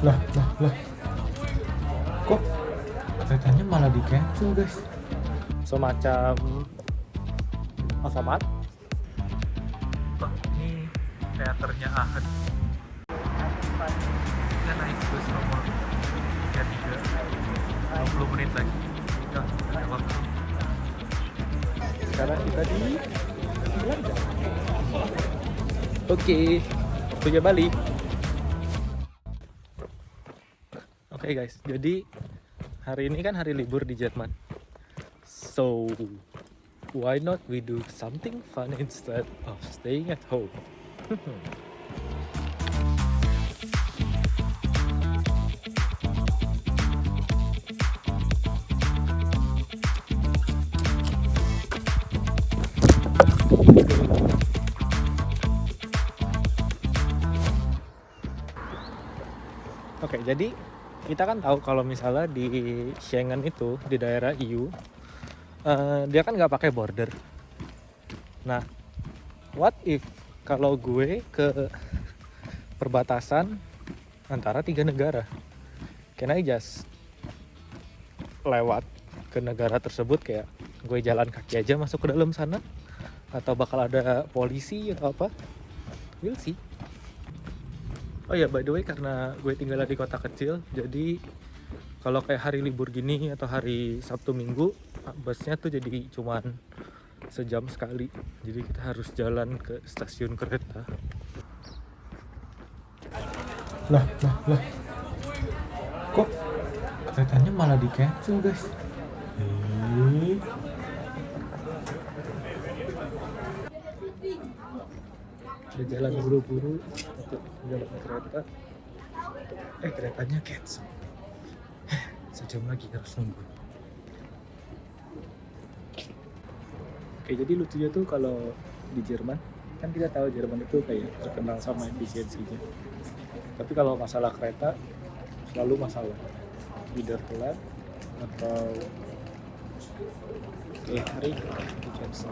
Lah, kok keretanya malah di cancel guys? Semacam Alfamart. Oh, ini teaternya Ahad. Kita naik bus nomor 33, 20 menit lagi. Ya, ada waktu. Sekarang kita di Belanda. Oke, waktunya balik. Oke guys, jadi hari ini kan hari libur di Jerman. So, why not we do something fun instead of staying at home? Oke, jadi kita kan tahu kalau misalnya di Schengen itu di daerah EU, dia kan nggak pakai border. Nah, what if kalau gue ke perbatasan antara 3 negara, can I just lewat ke negara tersebut, kayak gue jalan kaki aja masuk ke dalam sana, atau bakal ada polisi atau apa? We'll see. Oh ya, by the way, karena gue tinggal di kota kecil, jadi kalau kayak hari libur gini atau hari Sabtu Minggu, busnya tuh jadi cuman sejam sekali. Jadi kita harus jalan ke stasiun kereta. Lah, kok keretanya malah di cancel guys? Udah jalan buru-buru untuk jalan kereta. Keretanya cancel. Sejam lagi harus nunggu. Oke, jadi lucunya tuh kalau di Jerman, kan kita tahu Jerman itu kayak terkenal sama efisiensinya. Tapi kalau masalah kereta selalu masalah, either telat atau hari di cancel.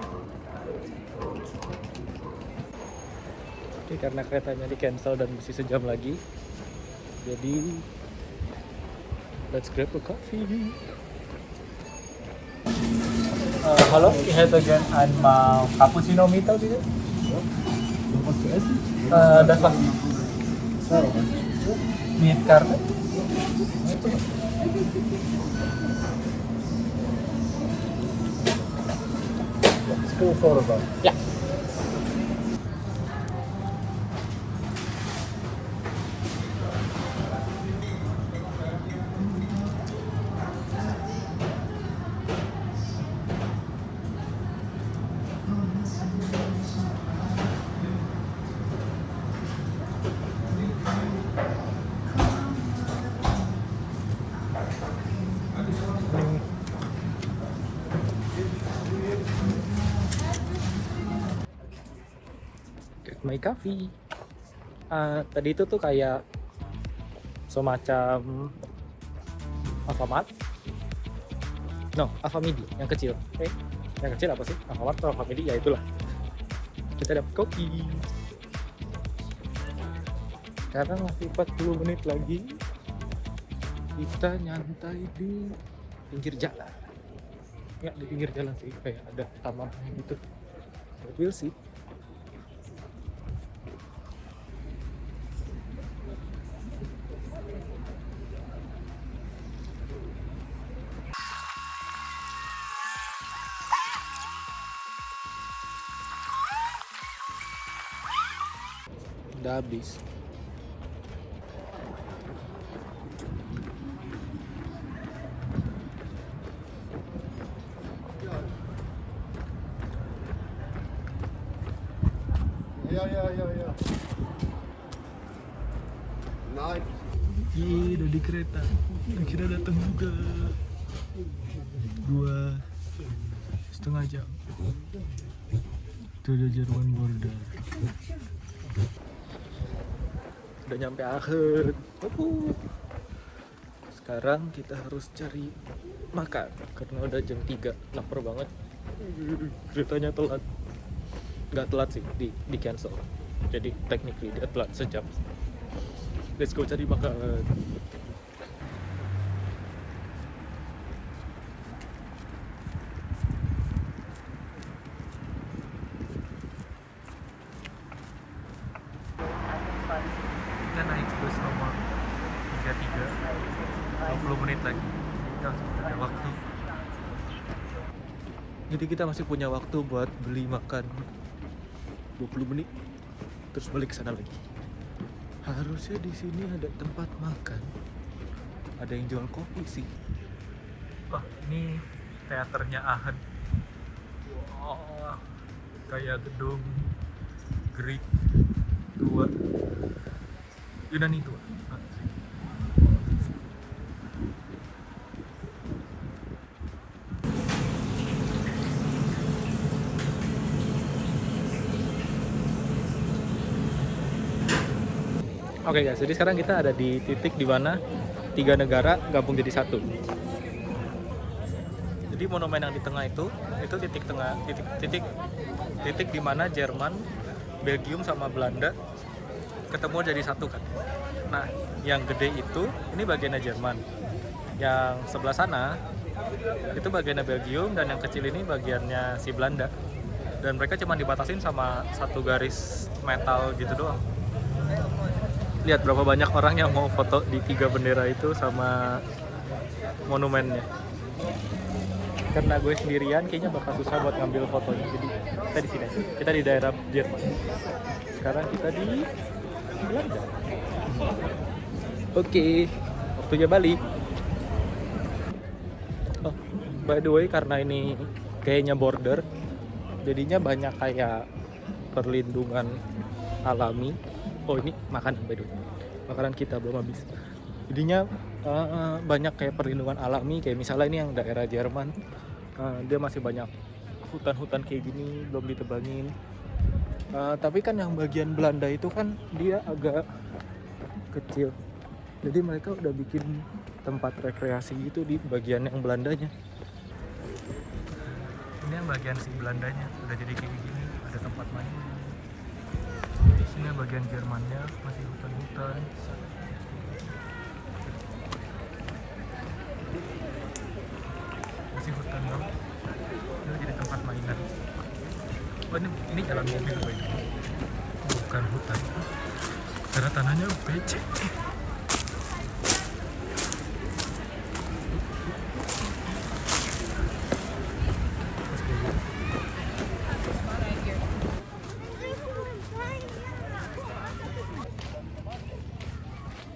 Oke, karena keretanya di cancel dan masih sejam lagi, jadi let's grab a coffee. Hallo, ich hätte gern einmal Cappuccino Mittel bitte. Was zu essen? Das was mit Karte. School photo. Ja. Get my coffee. Tadi itu tuh kayak semacam Alfamart. No, Alfamidi yang kecil. Yang kecil apa sih? Alfamart atau Alfamidi? Ya itulah. Kita dapat kopi. Sekarang masih 40 menit lagi. Kita nyantai di pinggir jalan. Ya, di pinggir jalan sih, kayak ada taman gitu. But we'll see. Udah habis. Ja. Nein. Udah di kereta. Akhirnya datang juga. 2,5 jam. Itu udah Jerman border. Udah nyampe akhir. Sekarang kita harus cari makan karena udah jam 3. Lapar banget. Keretanya telat. Nggak telat sih, di cancel. Jadi technically dia telat sejam. Let's go cari makan. Kita naik bus nomor 33, 20 menit lagi. Kita masih ada waktu. Jadi kita masih punya waktu buat beli makan 20 menit, terus balik ke sana lagi. Harusnya di sini ada tempat makan. Ada yang jual kopi sih. Wah, ini teaternya Ahen. Oh, kayak gedung Greek tua, Yunani tua. Oke guys, jadi sekarang kita ada di titik di mana 3 negara gabung jadi satu. Jadi monumen yang di tengah itu titik di mana Jerman, Belgium sama Belanda ketemu jadi satu kan. Nah, yang gede itu ini bagiannya Jerman. Yang sebelah sana itu bagiannya Belgium dan yang kecil ini bagiannya si Belanda. Dan mereka cuma dibatasin sama satu garis metal gitu doang. Lihat berapa banyak orang yang mau foto di 3 bendera itu sama monumennya. Karena gue sendirian kayaknya bakal susah buat ngambil fotonya. Jadi kita di sini. Kita di daerah Jerman. Sekarang kita di Belanda. Oke, waktunya balik. Oh, by the way, karena ini kayaknya border, jadinya banyak kayak perlindungan alami. Oh, ini makanan by the way. Makanan kita belum habis. Jadinya banyak kayak perlindungan alami, kayak misalnya ini yang daerah Jerman, dia masih banyak hutan-hutan kayak gini belum ditebangin. Tapi kan yang bagian Belanda itu kan dia agak kecil, jadi mereka udah bikin tempat rekreasi gitu di bagian yang Belandanya. Ini yang bagian si Belandanya udah jadi kayak gini, ada tempat main. Di sini bagian Jermannya masih hutan-hutan. Masih hutan dong. Ini jadi tempat mainan. Oh, ini jalan mobil gue. Bukan hutan. Karena tanahnya becek.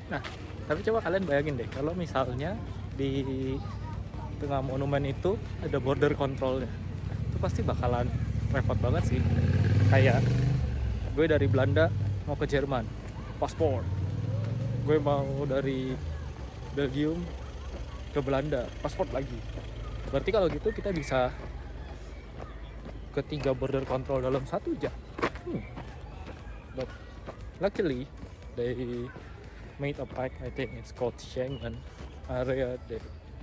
Nah, tapi coba kalian bayangin deh, kalau misalnya di tengah monumen itu ada border controlnya, itu pasti bakalan repot banget sih. Kayak gue dari Belanda mau ke Jerman, paspor. Gue mau dari Belgium ke Belanda, paspor lagi. Berarti kalau gitu kita bisa ke 3 border control dalam 1 jam. But luckily they made a pact, I think it's called Schengen area,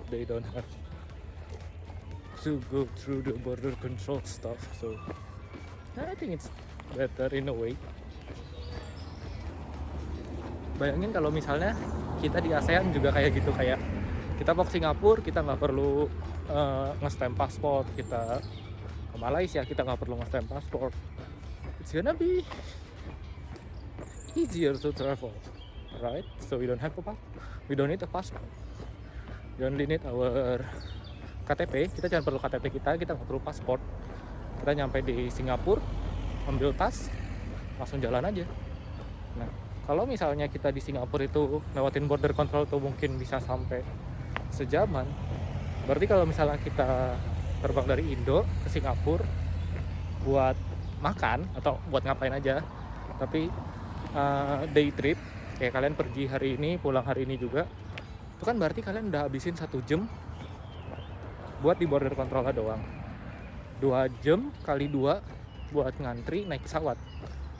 they don't have to go through the border control stuff, so I think it's better in a way. Bayangin kalau misalnya kita di ASEAN juga kayak gitu, kayak kita mau ke Singapura kita nggak perlu nge-stamp paspor, kita ke Malaysia kita nggak perlu nge-stamp paspor. It's gonna be easier to travel, right? So we don't need a passport. We only need our KTP. Kita cuma perlu KTP kita nggak perlu paspor. Kita nyampe di Singapura, ambil tas, langsung jalan aja. Nah, kalau misalnya kita di Singapura itu lewatin border control tuh mungkin bisa sampai sejaman. Berarti kalau misalnya kita terbang dari Indo ke Singapura buat makan atau buat ngapain aja, tapi day trip, kayak kalian pergi hari ini, pulang hari ini juga, itu kan berarti kalian udah habisin 1 jam buat di border control doang. 2 jam kali 2 buat ngantri naik pesawat,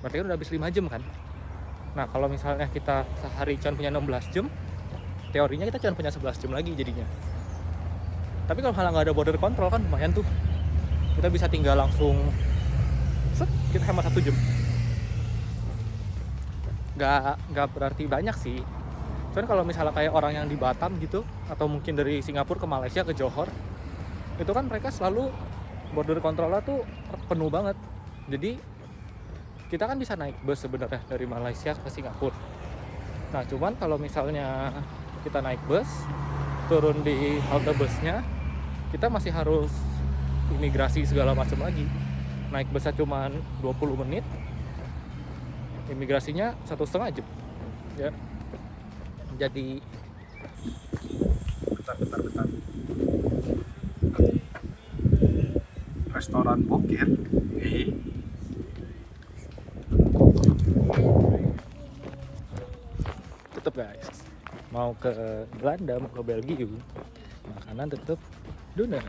berarti kan udah habis 5 jam kan. Nah, kalau misalnya kita sehari cuma punya 16 jam, teorinya kita cuma punya 11 jam lagi jadinya. Tapi kalau malah nggak ada border control kan lumayan tuh, kita bisa tinggal langsung kita hemat 1 jam. nggak berarti banyak sih. Cuman kalau misalnya kayak orang yang di Batam gitu, atau mungkin dari Singapura ke Malaysia ke Johor, itu kan mereka selalu border controlnya tuh penuh banget. Jadi kita kan bisa naik bus sebenarnya dari Malaysia ke Singapura. Nah cuman kalau misalnya kita naik bus, turun di halte busnya, kita masih harus imigrasi segala macam lagi. Naik busnya cuma 20 menit, imigrasinya 1,5 jam ya. Jadi Bentar. Restoran Bukit. tetap guys, mau ke Belanda mau ke Belgium, makanan tetap doner.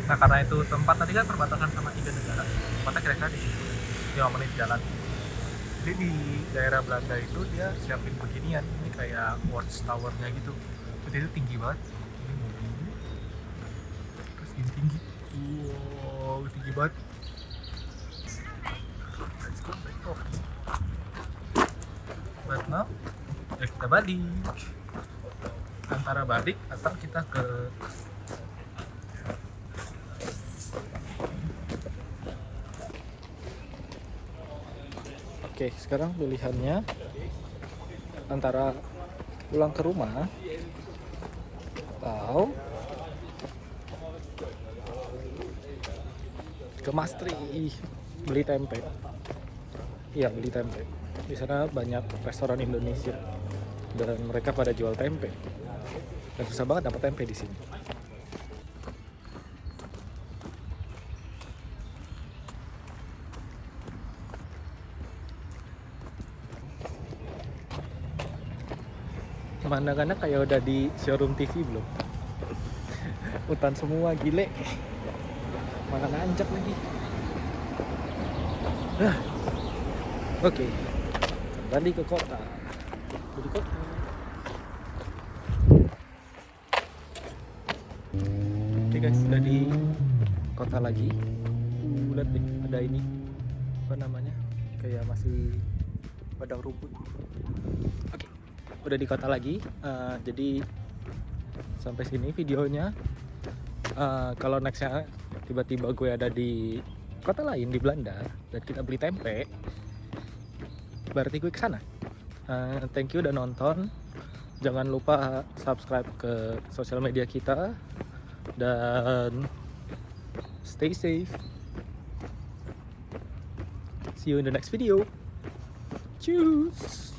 Nah karena itu tempat tadi kan perbatasan sama 3 negara, tempatnya kira-kira di situ 5 menit jalan. Jadi di daerah Belanda itu dia siapin beginian, ini kayak watchtower-nya gitu. Jadi itu tinggi banget. Ini mobil, terus ini tinggi. Wow, tinggi banget. Let's go. But now, ya kita balik. Antara balik atau kita ke Oke, sekarang pilihannya antara pulang ke rumah atau ke Maastricht beli tempe. Iya, beli tempe. Di sana banyak restoran Indonesia dan mereka pada jual tempe. Dan susah banget dapat tempe di sini. Pemandangannya kayak udah di showroom TV belum? Hutan semua, gile. Mana nanjak lagi. Oke, kembali ke kota. Jadi kota. Oke guys, sudah di kota lagi. Lihat deh, ada ini apa namanya? Kayak masih padang rumput. Oke, udah di kota lagi. Jadi sampai sini videonya. Kalau nextnya tiba-tiba gue ada di kota lain di Belanda dan kita beli tempe, berarti gue kesana. Thank you udah nonton. Jangan lupa subscribe ke sosial media kita dan stay safe. See you in the next video. Cheers.